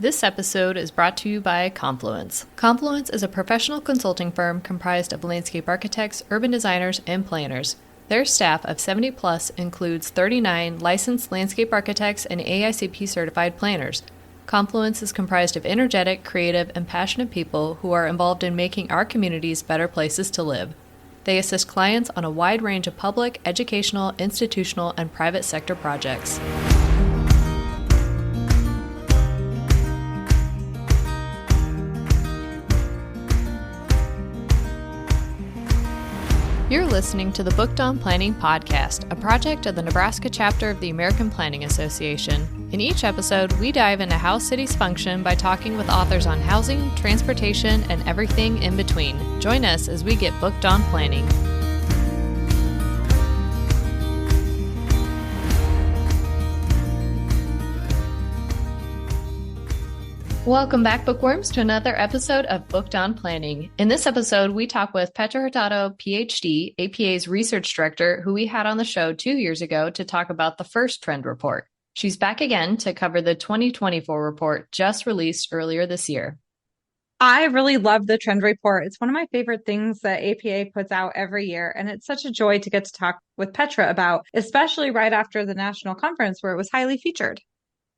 This episode is brought to you by Confluence. Confluence is a professional consulting firm comprised of landscape architects, urban designers, and planners. Their staff of 70 plus includes 39 licensed landscape architects and AICP certified planners. Confluence is comprised of energetic, creative, and passionate people who are involved in making our communities better places to live. They assist clients on a wide range of public, educational, institutional, and private sector projects. You're listening to the Booked on Planning podcast, a project of the Nebraska chapter of the American Planning Association. In each episode, we dive into how cities function by talking with authors on housing, transportation, and everything in between. Join us as we get booked on planning. Welcome back, bookworms, to another episode of Booked on Planning. In this episode, we talk with Petra Hurtado, PhD, APA's research director, who we had on the show 2 years ago to talk about the first trend report. She's back again to cover the 2024 report just released earlier this year. I really love the trend report. It's one of my favorite things that APA puts out every year, and it's such a joy to get to talk with Petra about, especially right after the national conference where it was highly featured.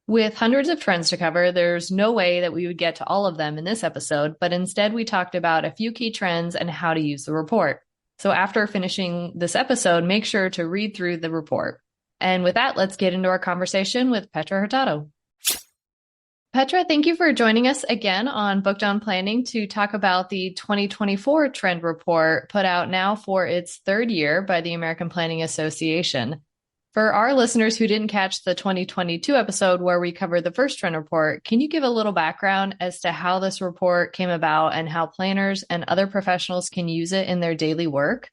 With hundreds of trends to cover, there's no way that we would get to all of them in this episode, but instead we talked about a few key trends and how to use the report. So after finishing this episode, make sure to read through the report. And with that, let's get into our conversation with Petra Hurtado. Petra, thank you for joining us again on Booked on Planning to talk about the 2024 trend report put out now for its third year by the American Planning Association. For our listeners who didn't catch the 2022 episode where we covered the first trend report, can you give a little background as to how this report came about and how planners and other professionals can use it in their daily work?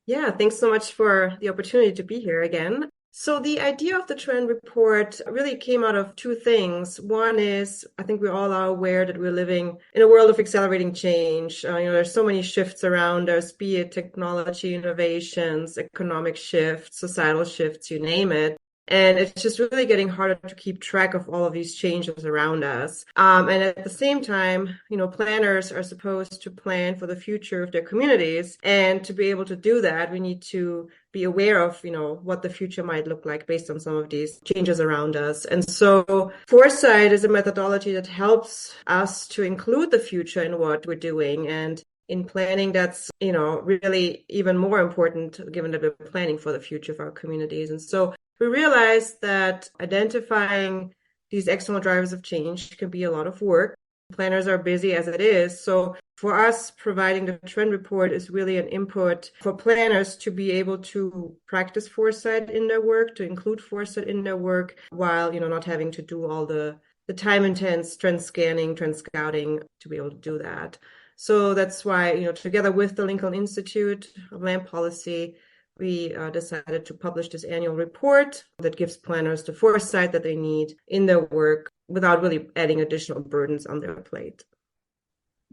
Yeah, thanks so much for the opportunity to be here again. So the idea of the trend report really came out of two things. One is, I think we all are aware that we're living in a world of accelerating change. There's so many shifts around us, be it technology innovations, economic shifts, societal shifts, you name it. And it's just really getting harder to keep track of all of these changes around us. And at the same time, planners are supposed to plan for the future of their communities. And to be able to do that, we need to be aware of, what the future might look like based on some of these changes around us. And so foresight is a methodology that helps us to include the future in what we're doing. And in planning, that's, really even more important, given that we're planning for the future of our communities. And so we realized that identifying these external drivers of change can be a lot of work. Planners are busy as it is. So for us, providing the trend report is really an input for planners to be able to practice foresight in their work, to include foresight in their work, while, not having to do all the time-intense trend scanning, trend scouting to be able to do that. So that's why, together with the Lincoln Institute of Land Policy, we decided to publish this annual report that gives planners the foresight that they need in their work without really adding additional burdens on their plate.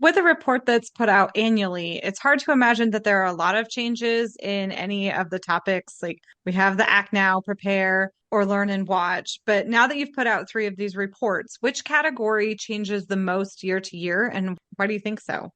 With a report that's put out annually, it's hard to imagine that there are a lot of changes in any of the topics. Like we have the Act Now, Prepare, or Learn and Watch. But now that you've put out 3 of these reports, which category changes the most year to year, and why do you think so?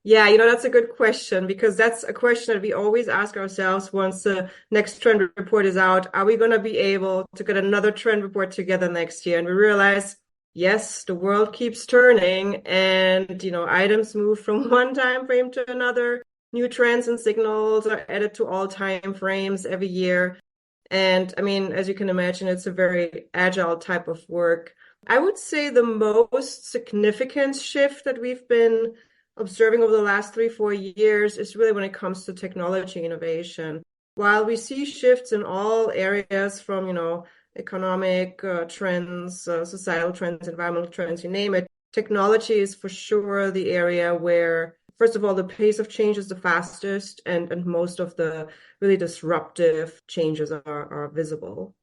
Yeah, that's a good question, because that's a question that we always ask ourselves once the next trend report is out. Are we going to be able to get another trend report together next year? And we realize, yes, the world keeps turning and, items move from one time frame to another. New trends and signals are added to all time frames every year. And I mean, as you can imagine, it's a very agile type of work. I would say the most significant shift that we've been observing over the last 3-4 years is really when it comes to technology innovation. While we see shifts in all areas from, economic trends, societal trends, environmental trends, you name it, technology is for sure the area where, first of all, the pace of change is the fastest and most of the really disruptive changes are visible.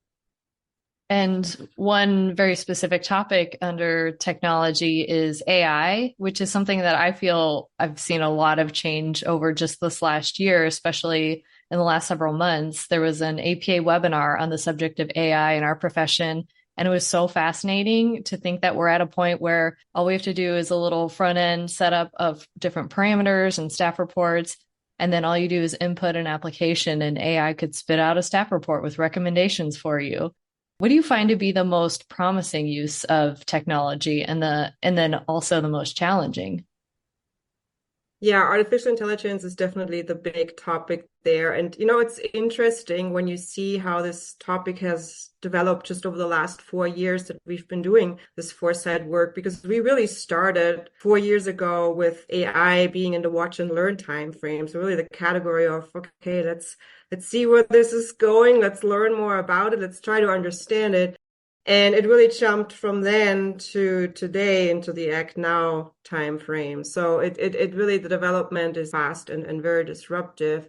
And one very specific topic under technology is AI, which is something that I feel I've seen a lot of change over just this last year, especially in the last several months. There was an APA webinar on the subject of AI in our profession, And it was so fascinating to think that we're at a point where all we have to do is a little front end setup of different parameters and staff reports. And then all you do is input an application and AI could spit out a staff report with recommendations for you. What do you find to be the most promising use of technology and then also the most challenging? Yeah, artificial intelligence is definitely the big topic there. And, it's interesting when you see how this topic has developed just over the last 4 years that we've been doing this foresight work, because we really started 4 years ago with AI being in the watch and learn time frame. So really the category of, okay, let's see where this is going. Let's learn more about it. Let's try to understand it. And it really jumped from then to today into the Act Now time frame. So it really, the development is fast and very disruptive.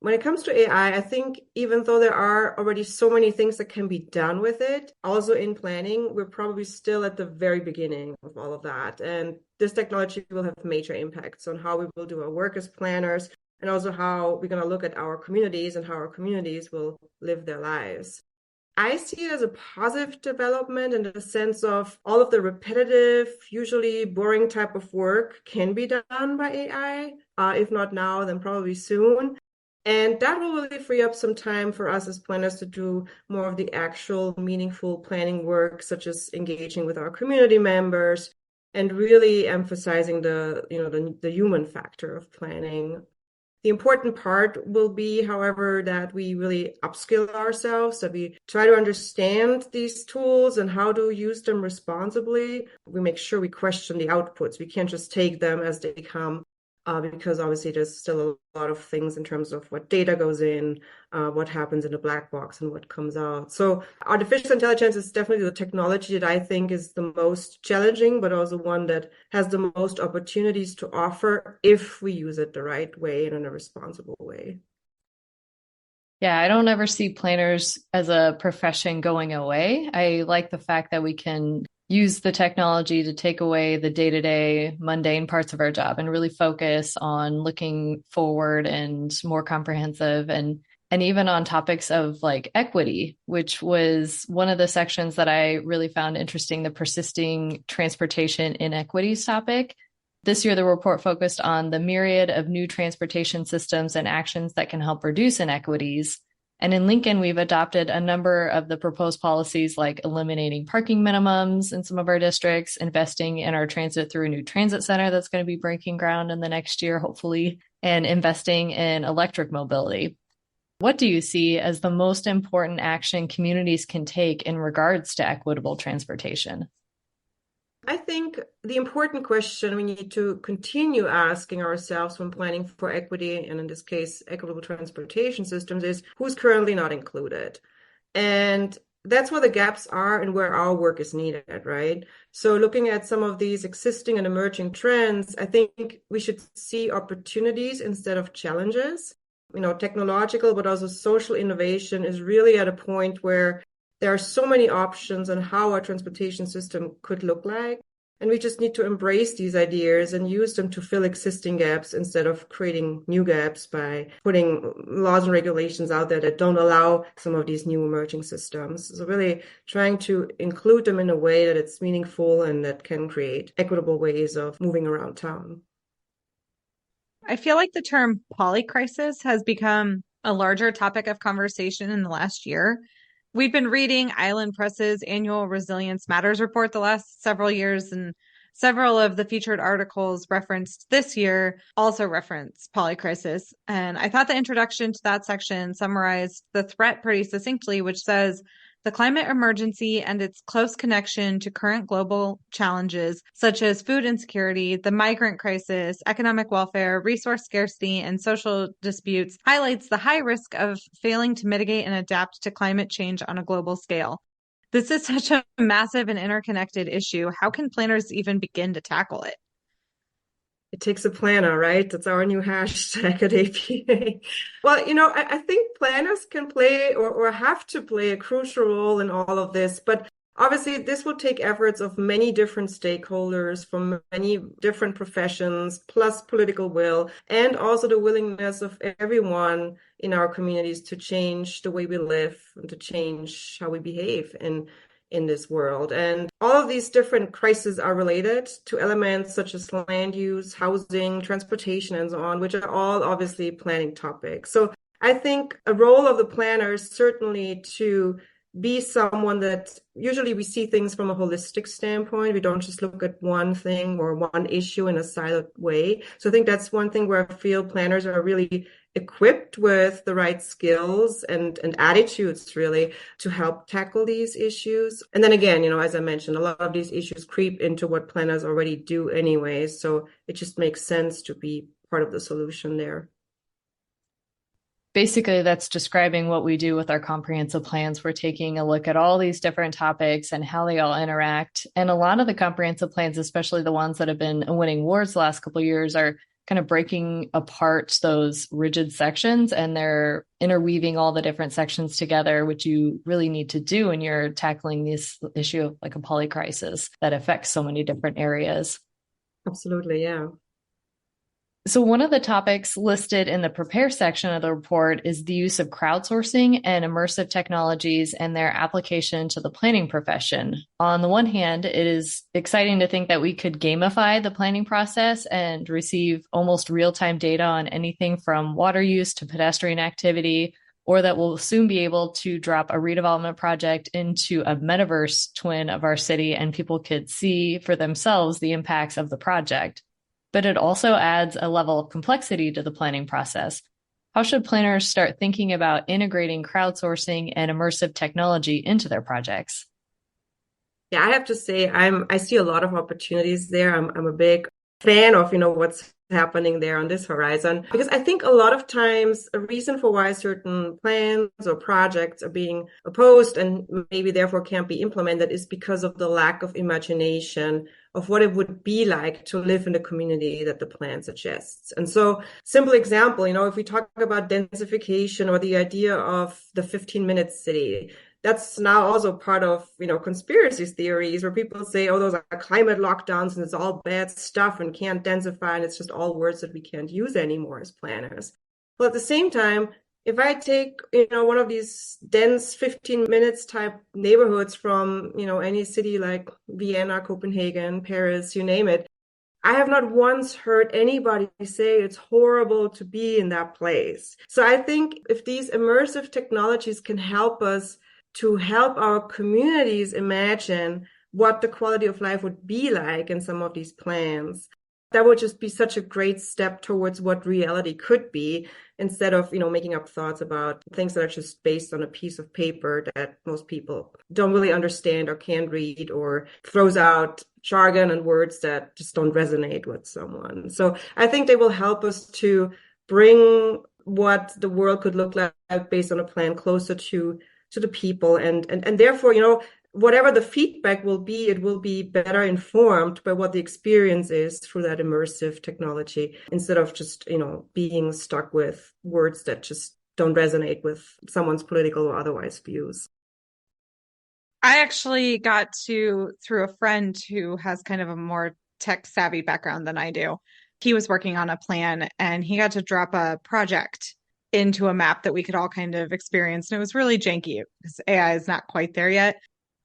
When it comes to AI, I think even though there are already so many things that can be done with it, also in planning, we're probably still at the very beginning of all of that. And this technology will have major impacts on how we will do our work as planners, and also how we're going to look at our communities and how our communities will live their lives. I see it as a positive development in the sense of all of the repetitive, usually boring type of work can be done by AI. If not now, then probably soon. And that will really free up some time for us as planners to do more of the actual meaningful planning work, such as engaging with our community members and really emphasizing the human factor of planning. The important part will be, however, that we really upskill ourselves, that we try to understand these tools and how to use them responsibly. We make sure we question the outputs. We can't just take them as they come, because obviously there's still a lot of things in terms of what data goes in, what happens in the black box and what comes out. So artificial intelligence is definitely the technology that I think is the most challenging, but also one that has the most opportunities to offer if we use it the right way and in a responsible way. Yeah, I don't ever see planners as a profession going away. I like the fact that we can use the technology to take away the day-to-day mundane parts of our job and really focus on looking forward and more comprehensive and even on topics of like equity, which was one of the sections that I really found interesting, the persisting transportation inequities topic. This year, the report focused on the myriad of new transportation systems and actions that can help reduce inequities. And in Lincoln, we've adopted a number of the proposed policies like eliminating parking minimums in some of our districts, investing in our transit through a new transit center that's going to be breaking ground in the next year, hopefully, and investing in electric mobility. What do you see as the most important action communities can take in regards to equitable transportation? I think the important question we need to continue asking ourselves when planning for equity, and in this case, equitable transportation systems, is who's currently not included? And that's where the gaps are and where our work is needed, right? So looking at some of these existing and emerging trends, I think we should see opportunities instead of challenges. Technological, but also social innovation is really at a point where there are so many options on how our transportation system could look like. And we just need to embrace these ideas and use them to fill existing gaps instead of creating new gaps by putting laws and regulations out there that don't allow some of these new emerging systems. So really trying to include them in a way that it's meaningful and that can create equitable ways of moving around town. I feel like the term polycrisis has become a larger topic of conversation in the last year. We've been reading Island Press's annual Resilience Matters report the last several years, and several of the featured articles referenced this year also reference polycrisis. And I thought the introduction to that section summarized the threat pretty succinctly, which says, the climate emergency and its close connection to current global challenges, such as food insecurity, the migrant crisis, economic welfare, resource scarcity, and social disputes, highlights the high risk of failing to mitigate and adapt to climate change on a global scale. This is such a massive and interconnected issue. How can planners even begin to tackle it? It takes a planner, right? That's our new hashtag at APA. Well, I think planners can play or have to play a crucial role in all of this, but obviously this will take efforts of many different stakeholders from many different professions, plus political will, and also the willingness of everyone in our communities to change the way we live and to change how we behave in in this world. And all of these different crises are related to elements such as land use, housing, transportation, and so on, which are all obviously planning topics. So I think a role of the planner is certainly to be someone that usually we see things from a holistic standpoint. We don't just look at one thing or one issue in a siloed way. So I think that's one thing where I feel planners are really equipped with the right skills and attitudes really to help tackle these issues. And then again, as I mentioned, a lot of these issues creep into what planners already do anyway. So it just makes sense to be part of the solution there. Basically, that's describing what we do with our comprehensive plans. We're taking a look at all these different topics and how they all interact. And a lot of the comprehensive plans, especially the ones that have been winning awards the last couple of years, are kind of breaking apart those rigid sections, and they're interweaving all the different sections together, which you really need to do when you're tackling this issue of like a polycrisis that affects so many different areas. Absolutely, yeah. So one of the topics listed in the prepare section of the report is the use of crowdsourcing and immersive technologies and their application to the planning profession. On the one hand, it is exciting to think that we could gamify the planning process and receive almost real-time data on anything from water use to pedestrian activity, or that we'll soon be able to drop a redevelopment project into a metaverse twin of our city and people could see for themselves the impacts of the project. But it also adds a level of complexity to the planning process. How should planners start thinking about integrating crowdsourcing and immersive technology into their projects? Yeah, I have to say, I see a lot of opportunities there. I'm a big fan of, what's happening there on this horizon, because I think a lot of times a reason for why certain plans or projects are being opposed and maybe therefore can't be implemented is because of the lack of imagination of what it would be like to live in the community that the plan suggests. And so, simple example, if we talk about densification or the idea of the 15-minute city, that's now also part of, conspiracy theories where people say, oh, those are climate lockdowns and it's all bad stuff and can't densify and it's just all words that we can't use anymore as planners. Well, at the same time, if I take, one of these dense 15 minutes type neighborhoods from, any city like Vienna, Copenhagen, Paris, you name it, I have not once heard anybody say it's horrible to be in that place. So I think if these immersive technologies can help us to help our communities imagine what the quality of life would be like in some of these plans, that would just be such a great step towards what reality could be, instead of, making up thoughts about things that are just based on a piece of paper that most people don't really understand or can't read, or throws out jargon and words that just don't resonate with someone. So I think they will help us to bring what the world could look like based on a plan closer to the people. And therefore, whatever the feedback will be, it will be better informed by what the experience is through that immersive technology, instead of just, being stuck with words that just don't resonate with someone's political or otherwise views. I actually got through a friend who has kind of a more tech savvy background than I do. He was working on a plan and he got to drop a project into a map that we could all kind of experience. And it was really janky because AI is not quite there yet.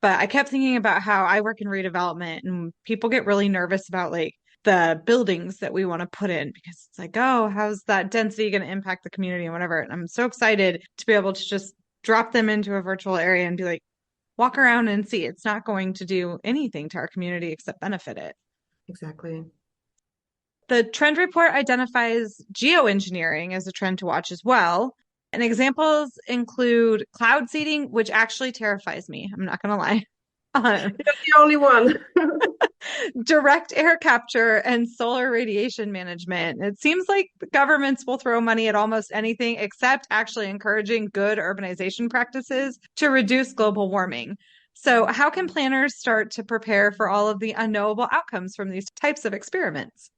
But I kept thinking about how I work in redevelopment and people get really nervous about like the buildings that we want to put in, because it's like, oh, how's that density going to impact the community and whatever. And I'm so excited to be able to just drop them into a virtual area and be like, walk around and see. It's not going to do anything to our community except benefit it. Exactly. The trend report identifies geoengineering as a trend to watch as well. And examples include cloud seeding, which actually terrifies me. I'm not going to lie. You're the only one. Direct air capture and solar radiation management. It seems like governments will throw money at almost anything except actually encouraging good urbanization practices to reduce global warming. So how can planners start to prepare for all of the unknowable outcomes from these types of experiments?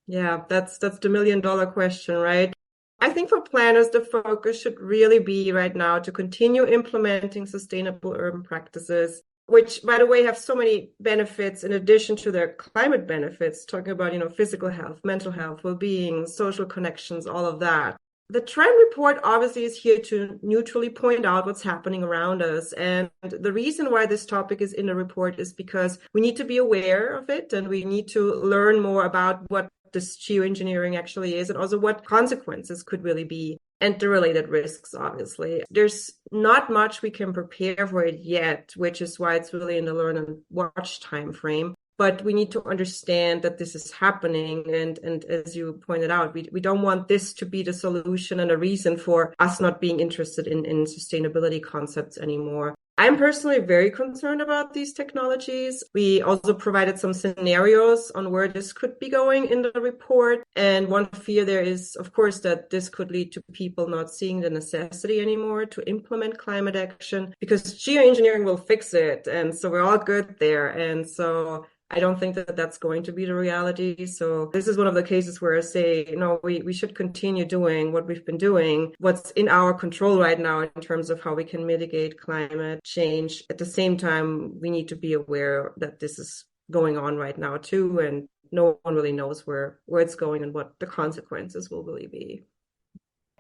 Yeah, that's the $1 million question, right? I think for planners, the focus should really be right now to continue implementing sustainable urban practices, which, by the way, have so many benefits in addition to their climate benefits, talking about, physical health, mental health, well-being, social connections, all of that. The trend report obviously is here to neutrally point out what's happening around us. And the reason why this topic is in the report is because we need to be aware of it and we need to learn more about what this geoengineering actually is and also what consequences could really be and the related risks, obviously. There's not much we can prepare for it yet, which is why it's really in the learn and watch time frame. But we need to understand that this is happening. And as you pointed out, we don't want this to be the solution and a reason for us not being interested in sustainability concepts anymore. I'm personally very concerned about these technologies. We also provided some scenarios on where this could be going in the report. And one fear there is, of course, that this could lead to people not seeing the necessity anymore to implement climate action because geoengineering will fix it. And so we're all good there. And so I don't think that that's going to be the reality. So this is one of the cases where I say, we should continue doing what we've been doing, what's in our control right now in terms of how we can mitigate climate change. At the same time, we need to be aware that this is going on right now too. And no one really knows where it's going and what the consequences will really be.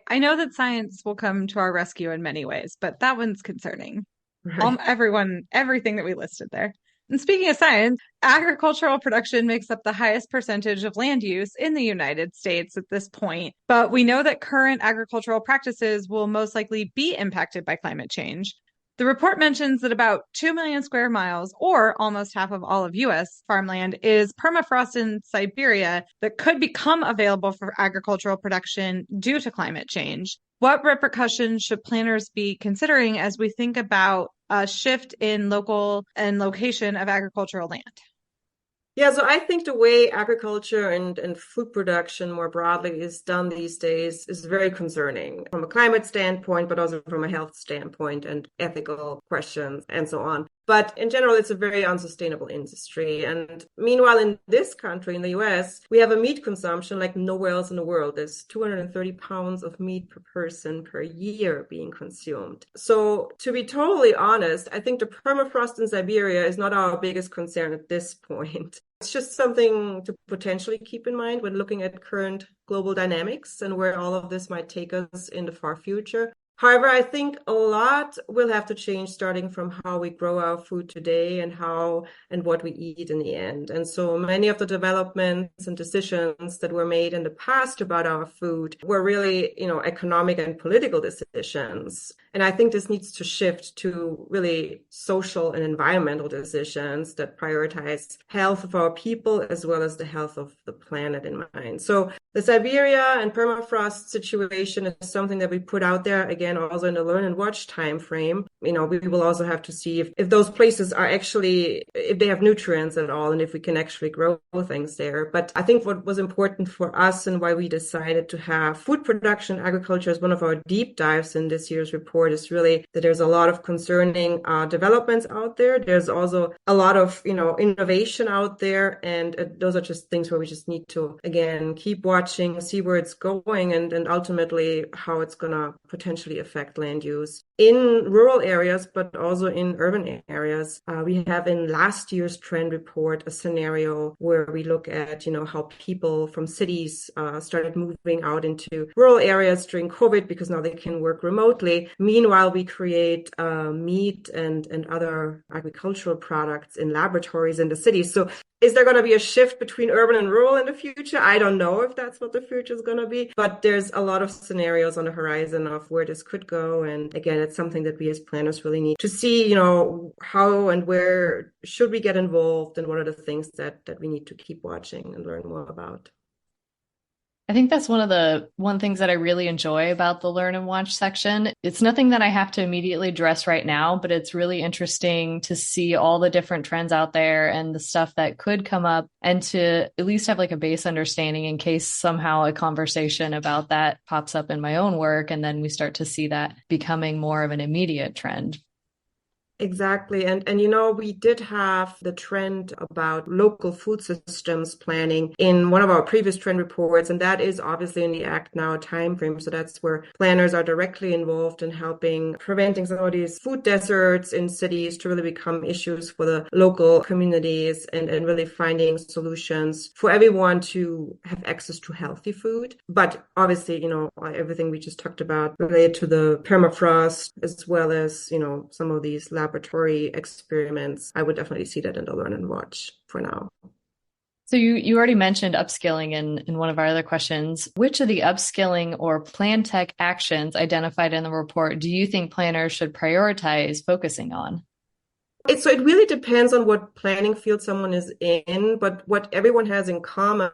I know that science will come to our rescue in many ways, but that one's concerning. Right. Everything that we listed there. And speaking of science, agricultural production makes up the highest percentage of land use in the United States at this point. But we know that current agricultural practices will most likely be impacted by climate change. The report mentions that about 2 million square miles, or almost half of all of U.S. farmland, is permafrost in Siberia that could become available for agricultural production due to climate change. What repercussions should planners be considering as we think about a shift in local and location of agricultural land? Yeah, so I think the way agriculture and food production more broadly is done these days is very concerning from a climate standpoint, but also from a health standpoint and ethical questions and so on. But in general, it's a very unsustainable industry. And meanwhile, in this country, in the US, we have a meat consumption like nowhere else in the world. There's 230 pounds of meat per person per year being consumed. So to be totally honest, I think the permafrost in Siberia is not our biggest concern at this point. It's just something to potentially keep in mind when looking at current global dynamics and where all of this might take us in the far future. However, I think a lot will have to change starting from how we grow our food today and how and what we eat in the end. And so many of the developments and decisions that were made in the past about our food were really, economic and political decisions. And I think this needs to shift to really social and environmental decisions that prioritize health of our people as well as the health of the planet in mind. So the Siberia and permafrost situation is something that we put out there, again, also in the learn and watch time frame. We will also have to see if those places are actually, if they have nutrients at all, and if we can actually grow things there. But I think what was important for us and why we decided to have food production agriculture as one of our deep dives in this year's report is really that there's a lot of concerning developments out there. There's also a lot of, innovation out there. And those are just things where we just need to, again, keep watching, see where it's going and ultimately how it's going to potentially affect land use in rural areas, but also in urban areas. We have in last year's trend report a scenario where we look at, how people from cities started moving out into rural areas during COVID because now they can work remotely. Meanwhile, we create meat and other agricultural products in laboratories in the cities. So is there going to be a shift between urban and rural in the future? I don't know if that's what the future is going to be, but there's a lot of scenarios on the horizon of where this could go. And again, it's something that we as planners really need to see, how and where should we get involved and what are the things that we need to keep watching and learn more about. I think that's one things that I really enjoy about the learn and watch section. It's nothing that I have to immediately address right now, but it's really interesting to see all the different trends out there and the stuff that could come up and to at least have like a base understanding in case somehow a conversation about that pops up in my own work. And then we start to see that becoming more of an immediate trend. Exactly. And you know, we did have the trend about local food systems planning in one of our previous trend reports, and that is obviously in the Act Now timeframe. So that's where planners are directly involved in helping preventing some of these food deserts in cities to really become issues for the local communities and really finding solutions for everyone to have access to healthy food. But obviously, you know, everything we just talked about related to the permafrost, as well as, you know, some of these laboratory experiments, I would definitely see that in the Learn and Watch for now. So you already mentioned upskilling in one of our other questions. Which of the upskilling or plan tech actions identified in the report do you think planners should prioritize focusing on? So it really depends on what planning field someone is in, but what everyone has in common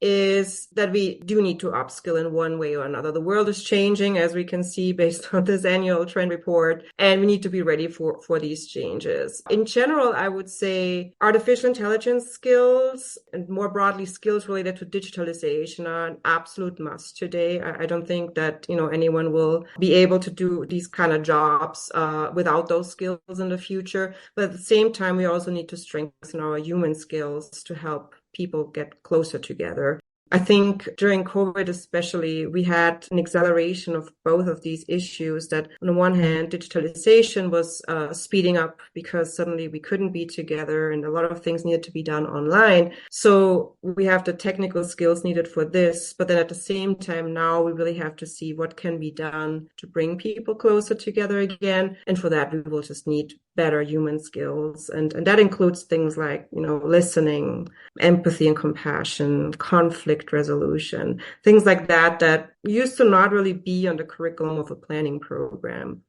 is that we do need to upskill in one way or another. The world is changing, as we can see based on this annual trend report, and we need to be ready for these changes. In general, I would say artificial intelligence skills and more broadly skills related to digitalization are an absolute must today. I don't think that, you know, anyone will be able to do these kind of jobs without those skills in the future. But at the same time, we also need to strengthen our human skills to help people get closer together. I think during COVID especially, we had an acceleration of both of these issues that on the one hand, digitalization was speeding up because suddenly we couldn't be together and a lot of things needed to be done online. So we have the technical skills needed for this, but then at the same time, now we really have to see what can be done to bring people closer together again. And for that, we will just need better human skills. And that includes things like, you know, listening, empathy and compassion, conflict resolution, things like that used to not really be on the curriculum of a planning program.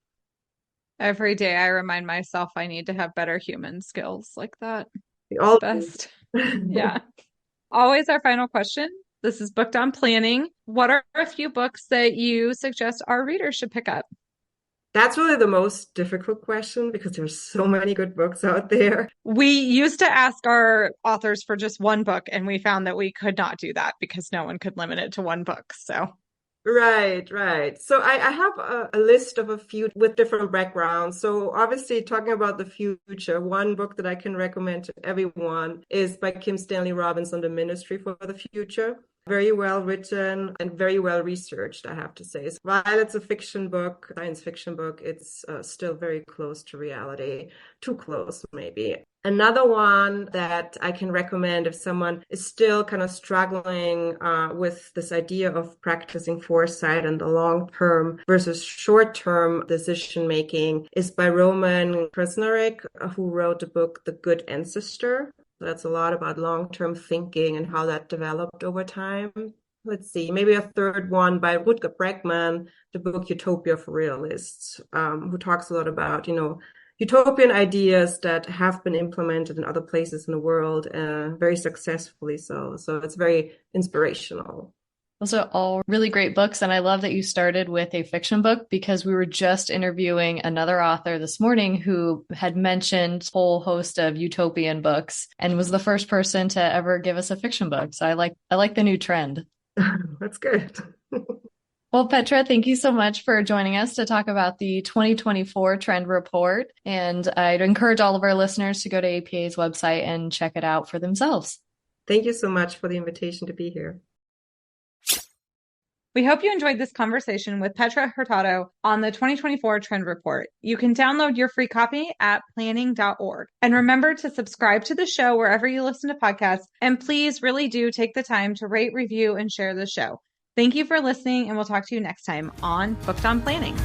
Every day I remind myself I need to have better human skills like that. We all Best. Yeah. Always our final question. This is Booked on Planning. What are a few books that you suggest our readers should pick up? That's really the most difficult question because there's so many good books out there. We used to ask our authors for just one book, and we found that we could not do that because no one could limit it to one book. So. Right. So I have a list of a few with different backgrounds. So obviously talking about the future, one book that I can recommend to everyone is by Kim Stanley Robbins on the Ministry for the Future. Very well written and very well researched, I have to say. So while it's a fiction book, science fiction book, it's still very close to reality. Too close, maybe. Another one that I can recommend if someone is still kind of struggling with this idea of practicing foresight and the long-term versus short-term decision-making is by Roman Krznaric, who wrote the book The Good Ancestor. That's a lot about long-term thinking and how that developed over time. Let's see, maybe a third one by Rutger Gregman, the book Utopia for Realists, who talks a lot about, you know, utopian ideas that have been implemented in other places in the world very successfully. So it's very inspirational. Those are all really great books. And I love that you started with a fiction book because we were just interviewing another author this morning who had mentioned a whole host of utopian books and was the first person to ever give us a fiction book. So I like the new trend. That's good. Well, Petra, thank you so much for joining us to talk about the 2024 Trend Report. And I'd encourage all of our listeners to go to APA's website and check it out for themselves. Thank you so much for the invitation to be here. We hope you enjoyed this conversation with Petra Hurtado on the 2024 Trend Report. You can download your free copy at planning.org. And remember to subscribe to the show wherever you listen to podcasts. And please really do take the time to rate, review, and share the show. Thank you for listening, and we'll talk to you next time on Booked on Planning.